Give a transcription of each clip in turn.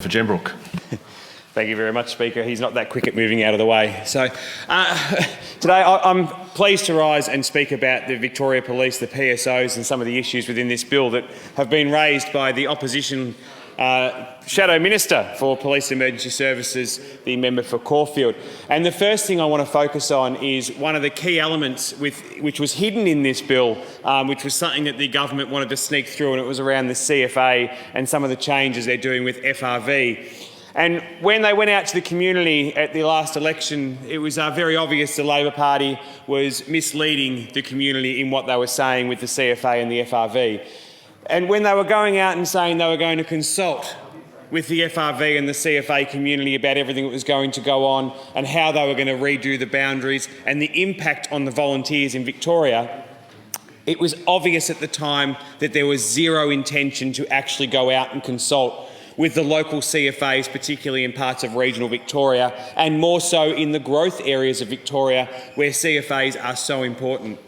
For Gembrook. Thank you very much, Speaker. He's not that quick at moving out of the way. So today I'm pleased to rise and speak about the Victoria Police, the PSOs, and some of the issues within this bill that have been raised by the opposition Shadow Minister for Police and Emergency Services, the member for Caulfield. And the first thing I want to focus on is one of the key elements which was hidden in this bill, which was something that the government wanted to sneak through, and it was around the CFA and some of the changes they're doing with FRV. And when they went out to the community at the last election, it was very obvious the Labor Party was misleading the community in what they were saying with the CFA and the FRV. And when they were going out and saying they were going to consult with the FRV and the CFA community about everything that was going to go on and how they were going to redo the boundaries and the impact on the volunteers in Victoria, it was obvious at the time that there was zero intention to actually go out and consult with the local CFAs, particularly in parts of regional Victoria, and more so in the growth areas of Victoria where CFAs are so important.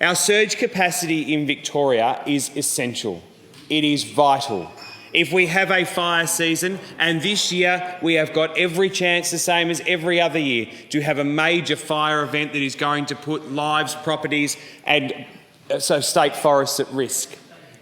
Our surge capacity in Victoria is essential. It is vital. If we have a fire season, and this year we have got every chance, the same as every other year, to have a major fire event that is going to put lives, properties and so state forests at risk.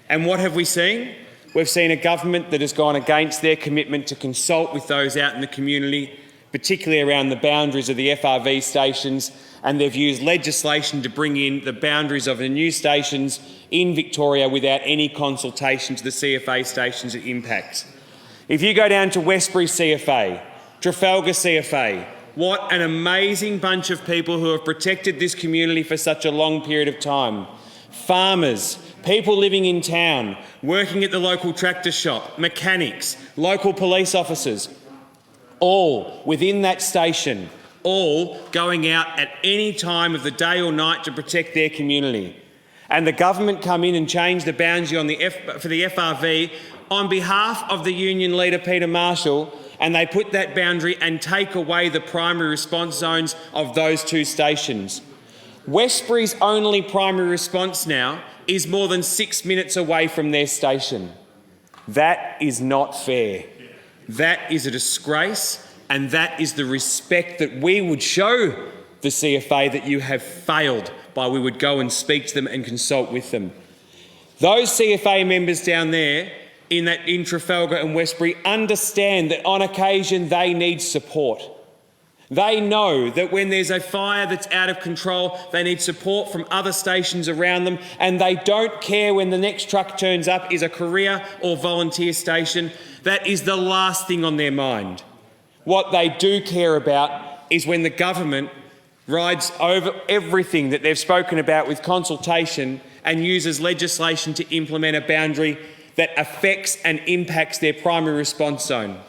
And what have we seen? We've seen a government that has gone against their commitment to consult with those out in the community, particularly around the boundaries of the FRV stations, and they've used legislation to bring in the boundaries of the new stations in Victoria without any consultation to the CFA stations it impacts. If you go down to Westbury CFA, Trafalgar CFA, what an amazing bunch of people who have protected this community for such a long period of time. Farmers, people living in town, working at the local tractor shop, mechanics, local police officers, all within that station, all going out at any time of the day or night to protect their community. And the government come in and change the boundary for the FRV on behalf of the union leader, Peter Marshall, and they put that boundary and take away the primary response zones of those two stations. Westbury's only primary response now is more than 6 minutes away from their station. That is not fair. That is a disgrace, and that is the respect that we would show the CFA that you have failed by. We would go and speak to them and consult with them. Those CFA members down there in Trafalgar and Westbury understand that on occasion they need support. They know that when there's a fire that's out of control, they need support from other stations around them, and they don't care when the next truck turns up is a career or volunteer station. That is the last thing on their mind. What they do care about is when the government rides over everything that they've spoken about with consultation and uses legislation to implement a boundary that affects and impacts their primary response zone,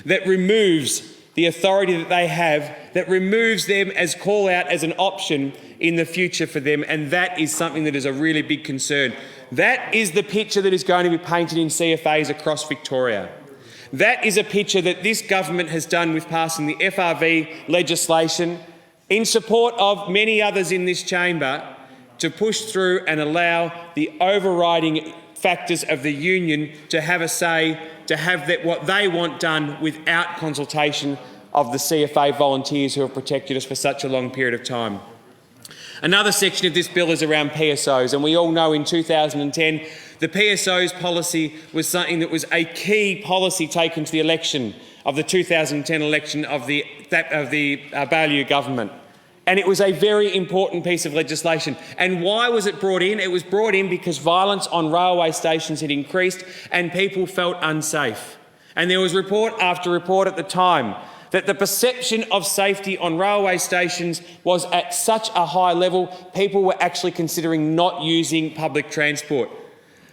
that removes the authority that they have, that removes them as call out as an option in the future for them, and that is something that is a really big concern. That is the picture that is going to be painted in CFAs across Victoria. That is a picture that this government has done with passing the FRV legislation in support of many others in this chamber to push through and allow the overriding factors of the union to have a say, to have what they want done without consultation of the CFA volunteers who have protected us for such a long period of time. Another section of this bill is around PSOs, and we all know in 2010 the PSOs policy was something that was a key policy taken to the election of the 2010 election of the Baillieu government. And it was a very important piece of legislation. And why was it brought in? It was brought in because violence on railway stations had increased and people felt unsafe. And there was report after report at the time that the perception of safety on railway stations was at such a high level, people were actually considering not using public transport.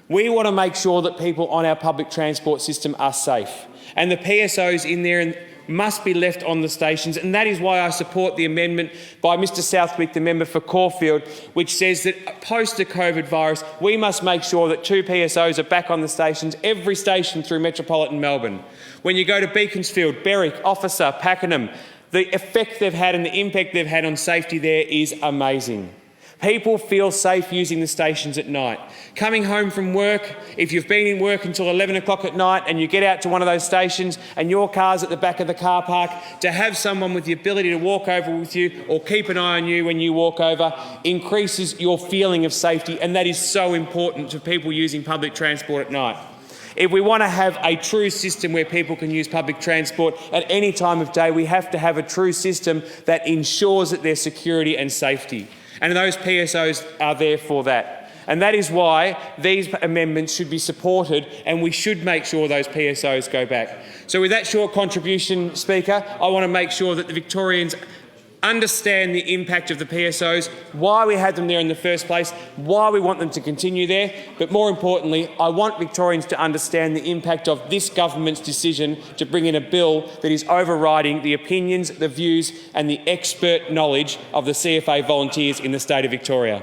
We want to make sure that people on our public transport system are safe. And the PSOs in there must be left on the stations, and that is why I support the amendment by Mr Southwick, the member for Caulfield, which says that post the COVID virus, we must make sure that 2 PSOs are back on the stations, every station through metropolitan Melbourne. When you go to Beaconsfield, Berwick, Officer, Pakenham, the effect they've had and the impact they've had on safety there is amazing. People feel safe using the stations at night. Coming home from work, if you've been in work until 11 o'clock at night and you get out to one of those stations and your car's at the back of the car park, to have someone with the ability to walk over with you or keep an eye on you when you walk over increases your feeling of safety, and that is so important to people using public transport at night. If we want to have a true system where people can use public transport at any time of day, we have to have a true system that ensures that there's security and safety. And those PSOs are there for that. And that is why these amendments should be supported, and we should make sure those PSOs go back. So with that short contribution, Speaker, I want to make sure that the Victorians understand the impact of the PSOs, why we had them there in the first place, why we want them to continue there, but more importantly, I want Victorians to understand the impact of this government's decision to bring in a bill that is overriding the opinions, the views and the expert knowledge of the CFA volunteers in the state of Victoria.